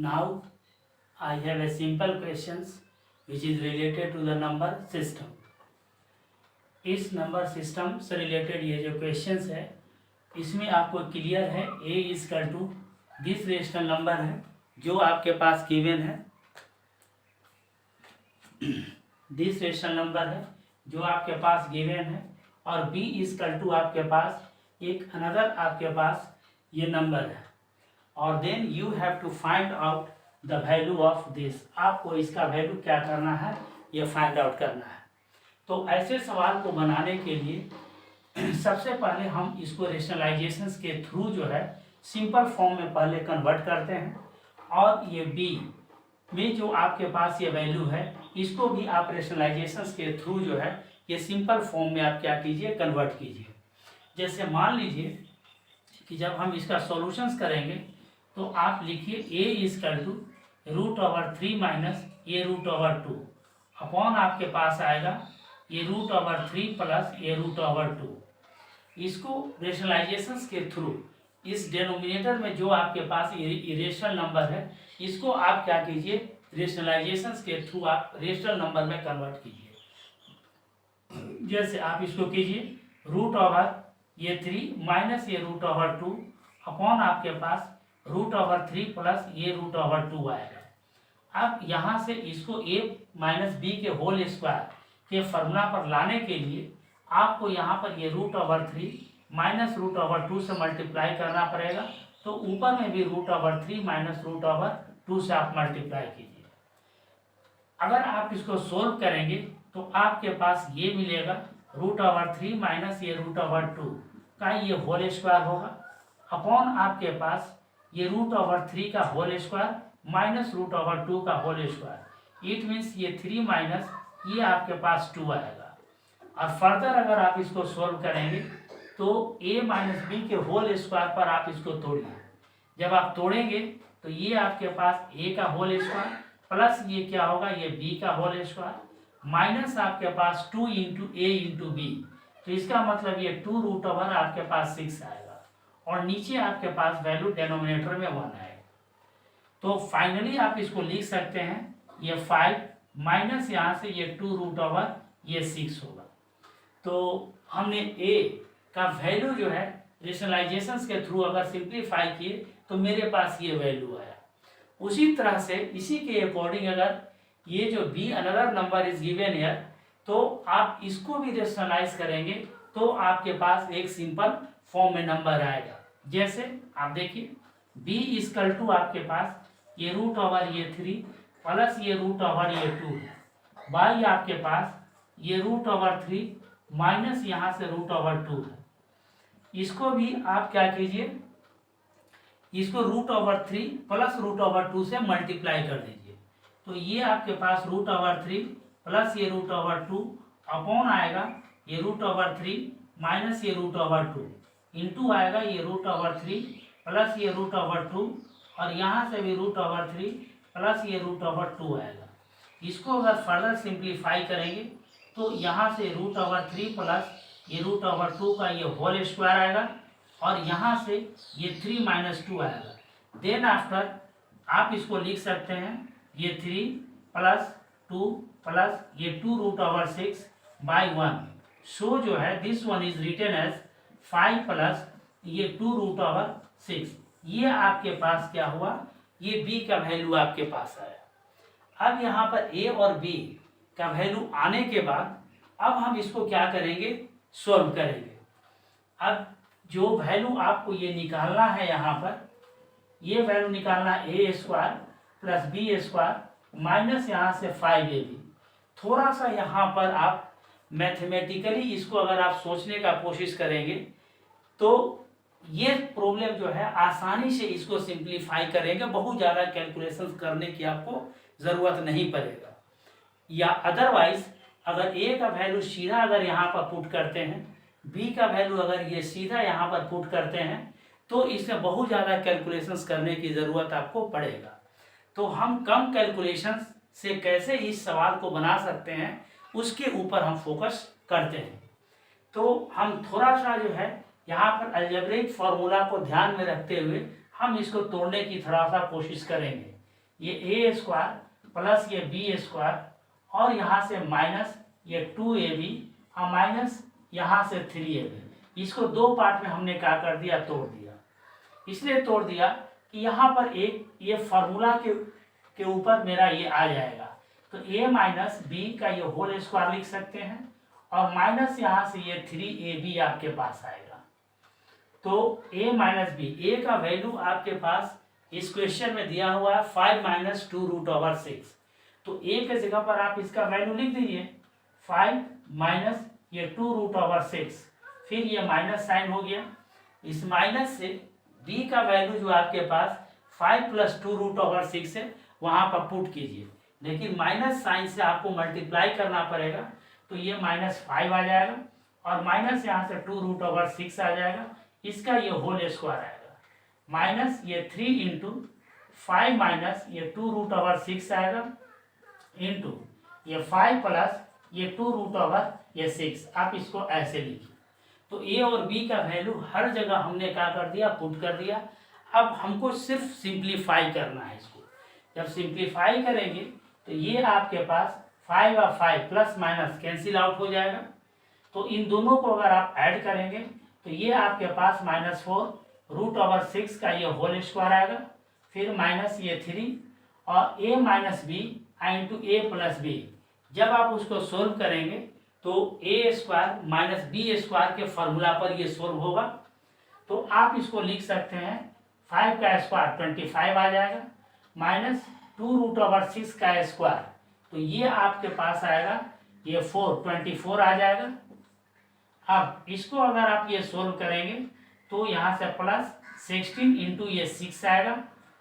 Now I have a simple questions which is related to the number system. इस number system से related ये जो questions है इसमें आपको क्लियर है a is equal to this rational number है जो आपके पास गिवन है, दिस रेशनल नंबर है जो आपके पास गिवन है, और b इजकल टू आपके पास एक अनदर आपके पास ये नंबर है, और then you have to find out the value of this. आपको इसका वैल्यू क्या करना है, ये फाइंड आउट करना है। तो ऐसे सवाल को बनाने के लिए सबसे पहले हम इसको रेशनलाइजेशंस के थ्रू जो है सिंपल फॉर्म में पहले कन्वर्ट करते हैं, और ये b में जो आपके पास ये वैल्यू है इसको भी आप रेशनलाइजेशंस के थ्रू जो है ये सिंपल फॉर्म में आप क्या कीजिए, कन्वर्ट कीजिए। जैसे मान लीजिए कि जब हम इसका सॉल्यूशंस करेंगे तो आप लिखिए a is equal to √3 minus a√2 upon आपके पास आएगा a√3 प्लस a√2। इसको रेशनलाइजेशंस के थ्रू इस डेनोमिनेटर में जो आपके पास इरेशनल नंबर है इसको आप क्या कीजिए, रेशनलाइजेशंस के थ्रू आप रेशनल नंबर में कन्वर्ट कीजिए। जैसे आप इसको कीजिए √3 माइनस a√2 अपॉन आपके पास √3 प्लस a√2 आएगा। अब यहाँ से इसको a माइनस बी के होल स्क्वायर के फॉर्मूला पर लाने के लिए आपको यहाँ पर ये √3 माइनस √2 से मल्टीप्लाई करना पड़ेगा। तो ऊपर में भी √3 माइनस √2 से आप मल्टीप्लाई कीजिए। अगर आप इसको सोल्व करेंगे तो आपके पास ये मिलेगा √3 माइनस a√2 का ये होल स्क्वायर होगा अपॉन आपके पास ये √3 का होल स्क्वायर माइनस √2 का होल स्क्वायर। इट मीन्स ये 3 माइनस ये आपके पास 2 आएगा। और फर्दर अगर आप इसको सोल्व करेंगे तो a माइनस बी के होल स्क्वायर पर आप इसको तोड़िए। जब आप तोड़ेंगे तो ये आपके पास a का होल स्क्वायर प्लस ये क्या होगा, ये b का होल स्क्वायर माइनस आपके पास 2 इंटू a इंटू बी। तो इसका मतलब ये 2 आपके पास 6 आएगा, और नीचे आपके पास वैल्यू डेनोमिनेटर में 1 आएगा। तो फाइनली आप इसको लिख सकते हैं ये 5 माइनस यहाँ से ये 2 ये 6 होगा। तो हमने a का वैल्यू जो है रेशनलाइजेशंस के थ्रू अगर सिंप्लीफाई किए तो मेरे पास ये वैल्यू आया। उसी तरह से इसी के अकॉर्डिंग अगर ये जो b another number is given here तो आप इसको भी रेशनलाइज करेंगे तो आपके पास एक सिंपल फॉर्म में नंबर आएगा। जैसे आप देखिए b इजकल टू आपके पास ये √3 प्लस ये √2 है, बाई आपके पास ये √3 माइनस यहाँ से √2 है। इसको भी आप क्या कीजिए, इसको √3 प्लस √2 से मल्टीप्लाई कर दीजिए। तो ये आपके पास √3 प्लस ये √2 अपॉन आएगा ये √3 माइनस ये √2 इंटू आएगा ये √3 प्लस ये √2, और यहाँ से भी √3 प्लस ये √2 आएगा। इसको अगर फर्दर सिंप्लीफाई करेंगे तो यहाँ से √3 प्लस ये √2 का ये होल स्क्वायर आएगा, और यहाँ से ये 3 माइनस 2 आएगा। देन आफ्टर आप इसको लिख सकते हैं ये 3 प्लस 2 प्लस ये 2√6 बाई 1। सो जो है this one is written as 5 plus ये 2√6। ये आपके पास क्या हुआ, ये b का वैल्यू आपके पास आया। अब यहाँ पर a और b का वैल्यू आने के बाद अब हम इसको क्या करेंगे, सॉल्व करेंगे। अब जो वैल्यू आपको ये निकालना है, यहाँ पर ये वैल्यू निकालना है a² प्लस b² माइनस यहाँ से 5ab। थोड़ा सा यहाँ पर आप मैथमेटिकली इसको अगर आप सोचने का कोशिश करेंगे तो ये प्रॉब्लम जो है आसानी से इसको सिंप्लीफाई करेंगे, बहुत ज़्यादा कैलकुलेशंस करने की आपको ज़रूरत नहीं पड़ेगा। या अदरवाइज अगर a का वैल्यू सीधा अगर यहाँ पर पुट करते हैं, b का वैल्यू अगर ये सीधा यहाँ पर पुट करते हैं तो इसमें बहुत ज़्यादा कैलकुलेशंस करने की ज़रूरत आपको पड़ेगा। तो हम कम कैलकुलेशंस से कैसे इस सवाल को बना सकते हैं उसके ऊपर हम फोकस करते हैं। तो हम थोड़ा सा जो है यहाँ पर अलजेब्रिक फार्मूला को ध्यान में रखते हुए हम इसको तोड़ने की थोड़ा सा कोशिश करेंगे। ये ए स्क्वायर प्लस ये बी स्क्वायर और यहाँ से माइनस ये 2ab और माइनस यहाँ से 3ab। इसको दो पार्ट में हमने क्या कर दिया, तोड़ दिया। इसलिए तोड़ दिया कि यहाँ पर एक ये फार्मूला के ऊपर मेरा ये आ जाएगा, तो a माइनस बी का ये होल स्क्वायर लिख सकते हैं और माइनस यहाँ से ये 3ab आपके पास आएगा। तो a माइनस बी, a का वैल्यू आपके पास इस क्वेश्चन में दिया हुआ है 5 माइनस 2√6। तो a के जगह पर आप इसका वैल्यू लिख दीजिए 5 माइनस ये 2√6, फिर ये माइनस साइन हो गया। इस माइनस से b का वैल्यू जो आपके पास 5 प्लस 2√6 है वहां पर पुट कीजिए, लेकिन माइनस साइन से आपको मल्टीप्लाई करना पड़ेगा, तो ये -5 आ जाएगा और माइनस यहाँ से 2√6 आ जाएगा, इसका ये होल स्क्वायर आएगा, माइनस ये 3 इंटू 5 माइनस ये 2√6 आएगा इंटू ये 5 प्लस ये 2√6। आप इसको ऐसे लिखिए। तो ए और बी का वैल्यू हर जगह हमने क्या कर दिया, पुट कर दिया। अब हमको सिर्फ सिंप्लीफाई करना है इसको। जब सिंप्लीफाई करेंगे तो ये आपके पास 5 और 5 प्लस माइनस कैंसिल आउट हो जाएगा। तो इन दोनों को अगर आप ऐड करेंगे तो ये आपके पास -4√6 का ये होल स्क्वायर आएगा, फिर माइनस ये 3 और a minus B into A plus B. जब आप उसको सोल्व करेंगे तो A square minus B square के फॉर्मूला पर ये सोल्व होगा। तो आप इसको लिख सकते हैं 5 का स्क्वायर 25 आ जाएगा माइनस 2√6 का स्क्वायर, तो ये आपके पास आएगा ये 24 आ जाएगा। अब इसको अगर आप ये सोल्व करेंगे तो यहाँ से प्लस 16 इंटू ये 6 आएगा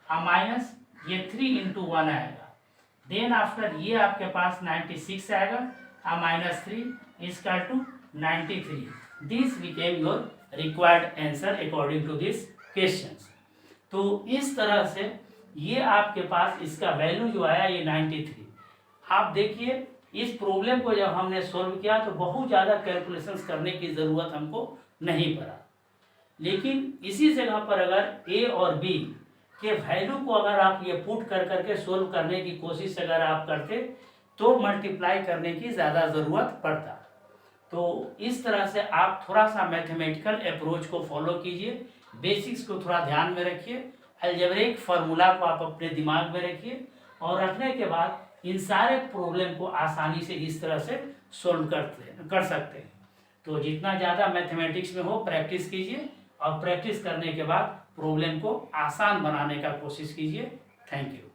और माइनस ये 3 इंटू 1 आएगा। देन आफ्टर ये आपके पास 96 आएगा और -3 equal to 93। This became your required answer according to this questions. तो इस तरह से ये आपके पास इसका वैल्यू जो आया ये 93। आप देखिए इस प्रॉब्लम को जब हमने सॉल्व किया तो बहुत ज़्यादा कैलकुलेशंस करने की ज़रूरत हमको नहीं पड़ा, लेकिन इसी जगह पर अगर ए और बी के वैल्यू को अगर आप ये पुट कर करके सोल्व करने की कोशिश अगर आप करते तो मल्टीप्लाई करने की ज़्यादा ज़रूरत पड़ता। तो इस तरह से आप थोड़ा सा मैथमेटिकल अप्रोच को फॉलो कीजिए, बेसिक्स को थोड़ा ध्यान में रखिए, अलजेब्रिक फार्मूला को आप अपने दिमाग में रखिए और रखने के बाद इन सारे प्रॉब्लम को आसानी से इस तरह से सोल्व कर सकते हैं। तो जितना ज़्यादा मैथमेटिक्स में हो प्रैक्टिस कीजिए और प्रैक्टिस करने के बाद प्रॉब्लम को आसान बनाने का कोशिश कीजिए। Thank you.